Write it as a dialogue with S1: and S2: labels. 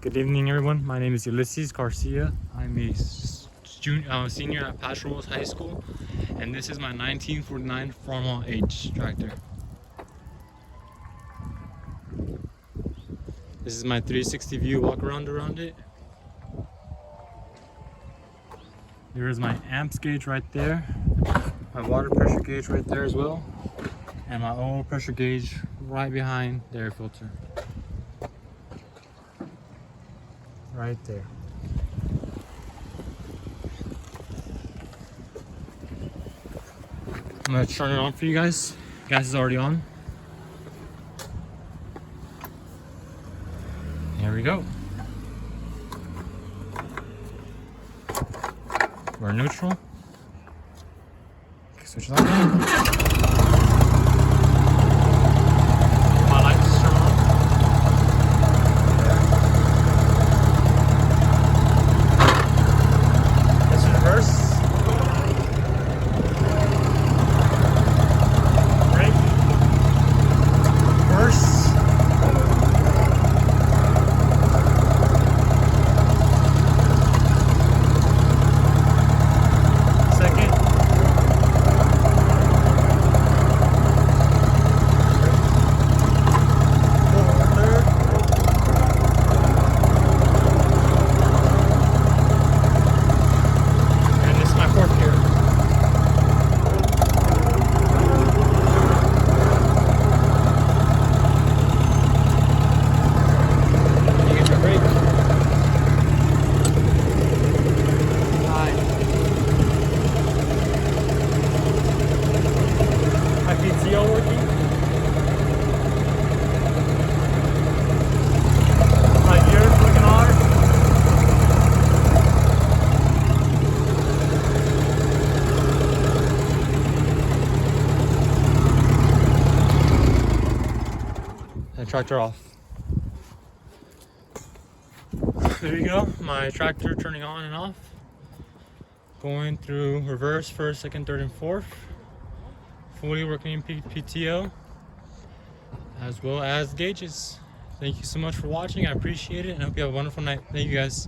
S1: Good evening, everyone. My name is Ulises Garcia. I'm a senior at Farmall High School, and this is my 1949 Farmall H tractor. This is my 360 view walk around it. There is my amps gauge right there, my water pressure gauge right there as well, and my oil pressure gauge right behind the air filter. Right there. I'm gonna turn it on for you guys. Gas is already on. Here we go. We're neutral. Switch it on. My lights turn on. This is reverse. Brake. First. Working. My gears looking hard. And tractor off. There you go. My tractor turning on and off. Going through reverse, first, second, third, and fourth. Fully working in PTO as well as gauges. Thank you so much for watching. I appreciate it and I hope you have a wonderful night. Thank you guys.